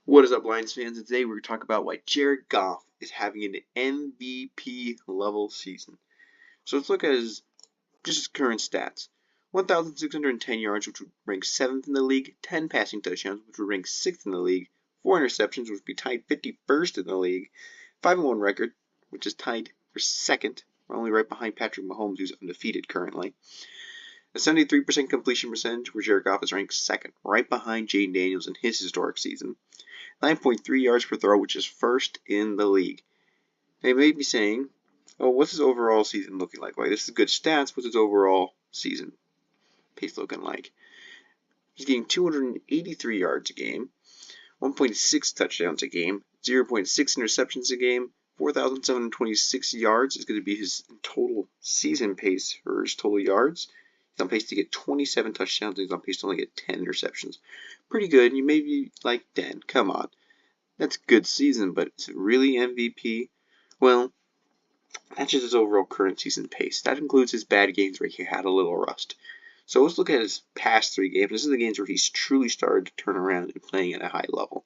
What is up, Lions fans? And today we're going to talk about why Jared Goff is having an MVP level season. So let's look at his current stats. 1,610 yards, which would rank 7th in the league. 10 passing touchdowns, which would rank 6th in the league. 4 interceptions, which would be tied 51st in the league. 5-1 record, which is tied for 2nd, only right behind Patrick Mahomes, who's undefeated currently. A 73% completion percentage, where Jared Goff is ranked 2nd, right behind Jaden Daniels in his historic season. 9.3 yards per throw, which is 1st in the league. They may be saying, oh, what's his overall season looking like? This is good stats. What's his overall season pace looking like? He's getting 283 yards a game, 1.6 touchdowns a game, 0.6 interceptions a game, 4,726 yards is going to be his total season pace for his total yards. He's on pace to get 27 touchdowns, and he's on pace to only get 10 interceptions. Pretty good. You may be like, Dan, come on. That's a good season, but is it really MVP? Well, that's just his overall current season pace. That includes his bad games where he had a little rust. So let's look at his past 3 games. This is the games where he's truly started to turn around and playing at a high level.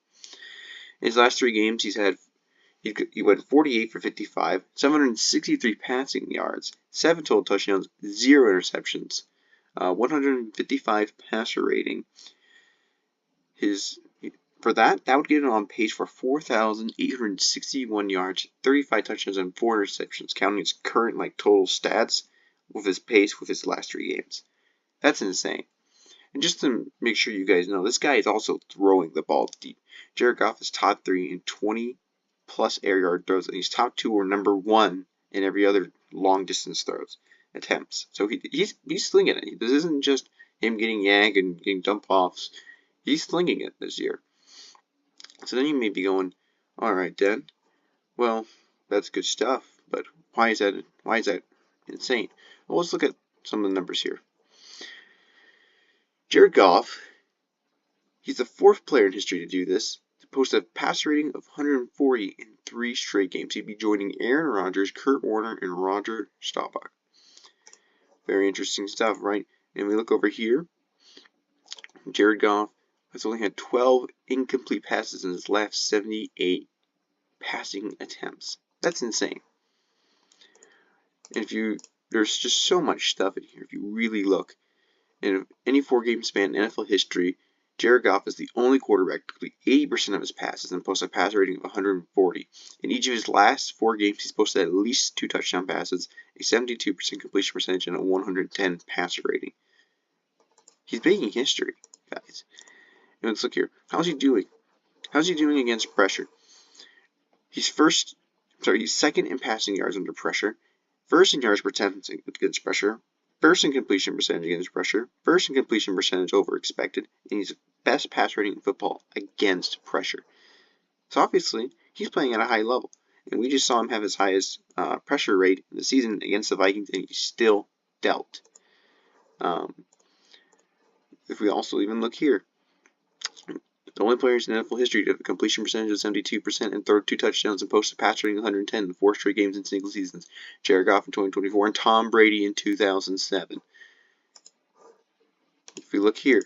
In his last 3 games, he went 48 for 55, 763 passing yards, 7 total touchdowns, 0 interceptions, 155 passer rating. For that would get him on pace for 4,861 yards, 35 touchdowns, and 4 interceptions, counting his current total stats with his pace with his last 3 games. That's insane. And just to make sure you guys know, this guy is also throwing the ball deep. Jared Goff is top 3 in 20-plus air yard throws, and he's top 2 or number 1 in every other long distance throws attempts. So he's slinging it. This isn't just him getting yagged and getting dump offs. He's slinging it this year. So then you may be going, all right, Dan. Well, that's good stuff, but why is that insane? Well, let's look at some of the numbers here. Jared Goff, he's the 4th player in history to do this, to post a passer rating of 140 in 3 straight games. He'd be joining Aaron Rodgers, Kurt Warner, and Roger Staubach. Very interesting stuff, right? And we look over here. Jared Goff has only had 12 incomplete passes in his last 78 passing attempts. That's insane. And there's just so much stuff in here if you really look. In any 4-game span in NFL history, Jared Goff is the only quarterback to complete 80% of his passes and post a passer rating of 140. In each of his last 4 games, he's posted at least 2 touchdown passes, a 72% completion percentage, and a 110 passer rating. He's making history, guys. And let's look here. How's he doing? How's he doing against pressure? He's 2nd in passing yards under pressure, 1st in yards per attempt against pressure, 1st in completion percentage against pressure, 1st in completion percentage over expected, and he's best pass rating in football against pressure. So obviously, he's playing at a high level. And we just saw him have his highest pressure rate in the season against the Vikings, and he still dealt. If we also even look here, the only players in NFL history to have a completion percentage of 72% and throw 2 touchdowns and post a pass rating of 110 in 4 straight games in single seasons. Jared Goff in 2024 and Tom Brady in 2007. If we look here,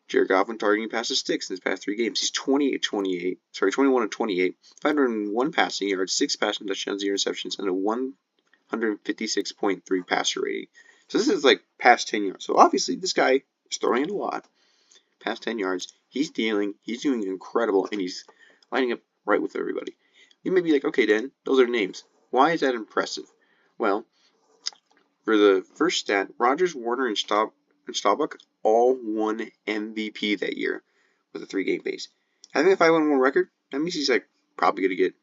Jared Goff when targeting passes sticks in his past 3 games. He's 21 of 28, 501 passing yards, 6 passing touchdowns, 0 interceptions, and a 156.3 passer rating. So this is past 10 yards. So obviously this guy is throwing it a lot. Past 10 yards, he's doing incredible, and he's lining up right with everybody. You may be like, okay, Dan, those are names. Why is that impressive? Well, for the first stat, Rodgers, Warner, and Staubach all won MVP that year with a 3-game pace. Having a 5-1 record, that means he's probably going to get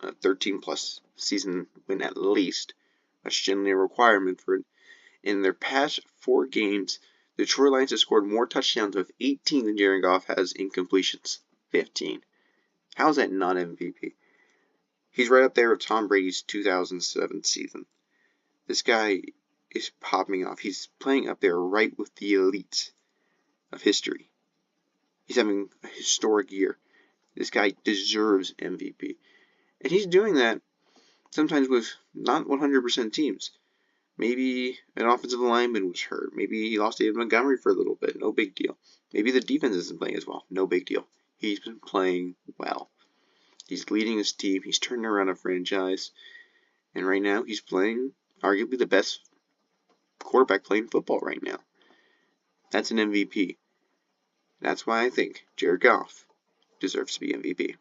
a 13-plus season win at least. That's generally a requirement for it. In their past 4 games, the Detroit Lions have scored more touchdowns with 18 than Jared Goff has in completions, 15. How is that not MVP? He's right up there with Tom Brady's 2007 season. This guy is popping off. He's playing up there right with the elite of history. He's having a historic year. This guy deserves MVP. And he's doing that sometimes with not 100% teams. Maybe an offensive lineman was hurt. Maybe he lost David Montgomery for a little bit. No big deal. Maybe the defense isn't playing as well. No big deal. He's been playing well. He's leading his team. He's turning around a franchise. And right now, he's playing arguably the best quarterback playing football right now. That's an MVP. That's why I think Jared Goff deserves to be MVP.